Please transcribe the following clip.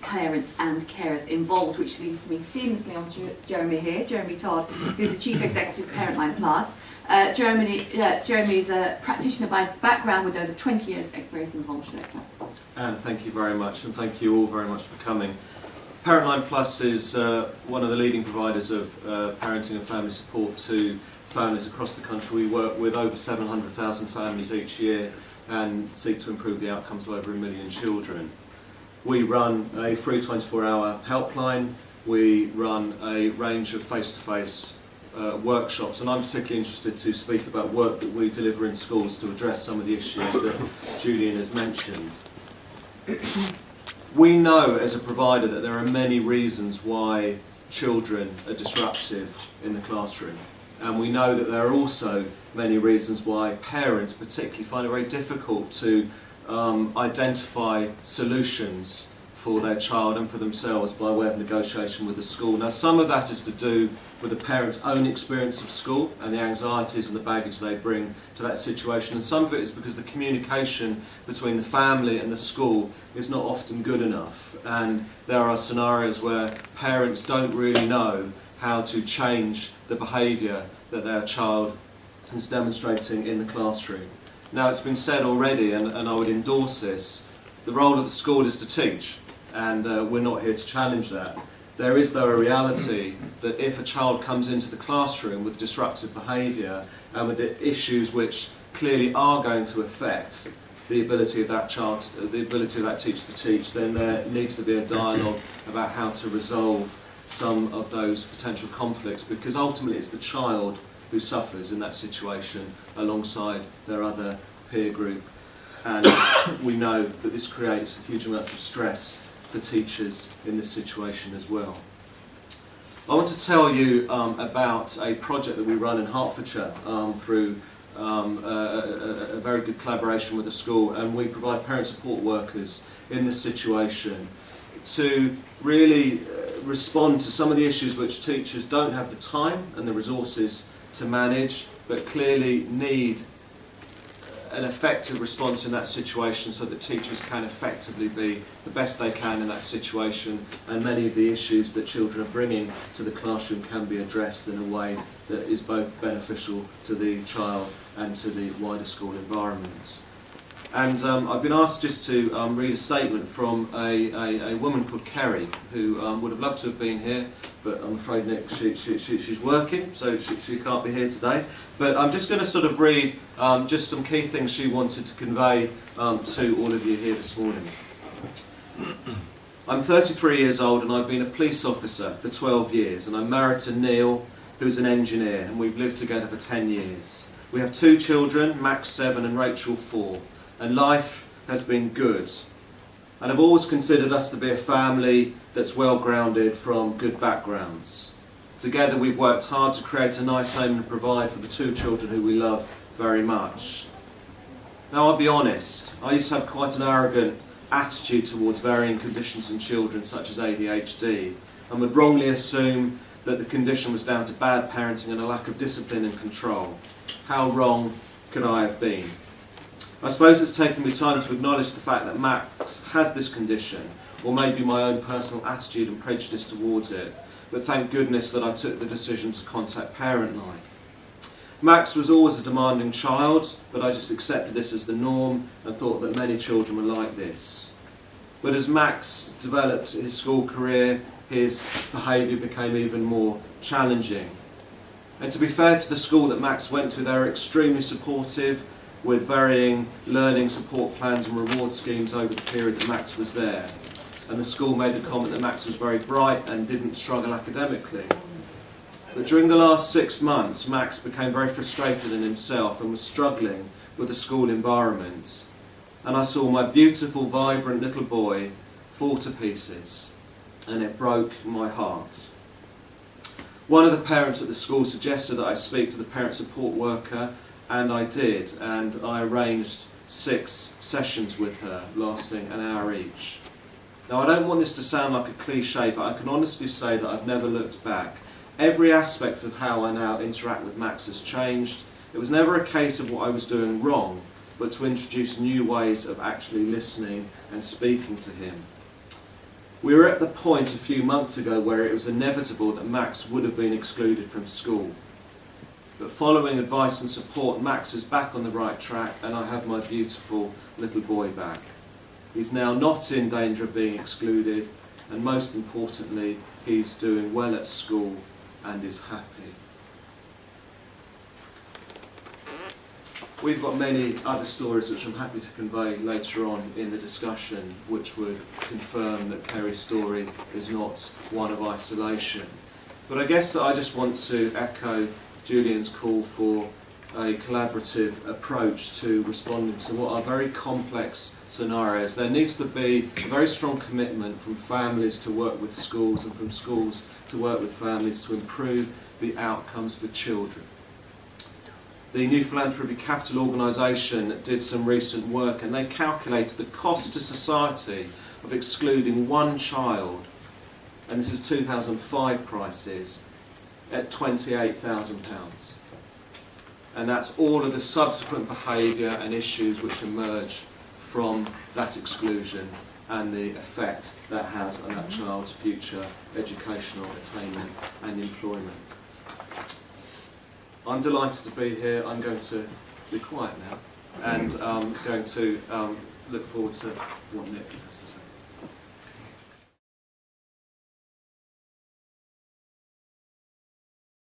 parents and carers involved, which leads me seamlessly on to Jeremy here, Jeremy Todd, who's the Chief Executive of Parentline Plus. Jeremy is a practitioner by background with over 20 years experience in the whole sector. Anne, thank you very much, and thank you all very much for coming. Parentline Plus is one of the leading providers of parenting and family support to families across the country. We work with over 700,000 families each year and seek to improve the outcomes of over 1 million children. We run a free 24-hour helpline. We run a range of face-to-face workshops, and I'm particularly interested to speak about work that we deliver in schools to address some of the issues that Julian has mentioned. We know as a provider that there are many reasons why children are disruptive in the classroom, and we know that there are also many reasons why parents particularly find it very difficult to identify solutions for their child and for themselves by way of negotiation with the school. Now, some of that is to do with the parent's own experience of school and the anxieties and the baggage they bring to that situation, and some of it is because the communication between the family and the school is not often good enough, and there are scenarios where parents don't really know how to change the behaviour that their child is demonstrating in the classroom. Now, it's been said already, and I would endorse this, the role of the school is to teach, and we're not here to challenge that. There is, though, a reality that if a child comes into the classroom with disruptive behaviour and with the issues which clearly are going to affect the ability of that child, the ability of that teacher to teach, then there needs to be a dialogue about how to resolve some of those potential conflicts, because ultimately it's the child who suffers in that situation alongside their other peer group, and we know that this creates huge amounts of stress for teachers in this situation as well. I want to tell you about a project that we run in Hertfordshire through a very good collaboration with the school, and we provide parent support workers in this situation to really respond to some of the issues which teachers don't have the time and the resources to manage, but clearly need an effective response in that situation so that teachers can effectively be the best they can in that situation, and many of the issues that children are bringing to the classroom can be addressed in a way that is both beneficial to the child and to the wider school environment. And I've been asked just to read a statement from a woman called Kerry, who would have loved to have been here, but I'm afraid, Nick, she's working, so she can't be here today. But I'm just going to sort of read just some key things she wanted to convey to all of you here this morning. I'm 33 years old and I've been a police officer for 12 years, and I'm married to Neil, who's an engineer, and we've lived together for 10 years. We have 2 children, Max 7 and Rachel 4. And life has been good. And I've always considered us to be a family that's well grounded from good backgrounds. Together we've worked hard to create a nice home and provide for the 2 children who we love very much. Now, I'll be honest, I used to have quite an arrogant attitude towards varying conditions in children such as ADHD, and would wrongly assume that the condition was down to bad parenting and a lack of discipline and control. How wrong could I have been? I suppose it's taken me time to acknowledge the fact that Max has this condition, or maybe my own personal attitude and prejudice towards it, but thank goodness that I took the decision to contact Parentline. Max was always a demanding child, but I just accepted this as the norm and thought that many children were like this. But as Max developed his school career, his behaviour became even more challenging. And to be fair to the school that Max went to, they were extremely supportive, with varying learning support plans and reward schemes over the period that Max was there. And the school made the comment that Max was very bright and didn't struggle academically. But during the last 6 months, Max became very frustrated in himself and was struggling with the school environment. And I saw my beautiful, vibrant little boy fall to pieces, and it broke my heart. One of the parents at the school suggested that I speak to the parent support worker, and I did, and I arranged 6 sessions with her, lasting an hour each. Now, I don't want this to sound like a cliche, but I can honestly say that I've never looked back. Every aspect of how I now interact with Max has changed. It was never a case of what I was doing wrong, but to introduce new ways of actually listening and speaking to him. We were at the point a few months ago where it was inevitable that Max would have been excluded from school. But following advice and support, Max is back on the right track, and I have my beautiful little boy back. He's now not in danger of being excluded, and most importantly, he's doing well at school and is happy. We've got many other stories which I'm happy to convey later on in the discussion, which would confirm that Kerry's story is not one of isolation. But I guess that I just want to echo Julian's call for a collaborative approach to responding to what are very complex scenarios. There needs to be a very strong commitment from families to work with schools and from schools to work with families to improve the outcomes for children. The New Philanthropy Capital organisation did some recent work, and they calculated the cost to society of excluding one child, and this is 2005 prices, at £28,000. And that's all of the subsequent behaviour and issues which emerge from that exclusion and the effect that has on that child's future educational attainment and employment. I'm delighted to be here. I'm going to be quiet now and going to look forward to what Nick has to say.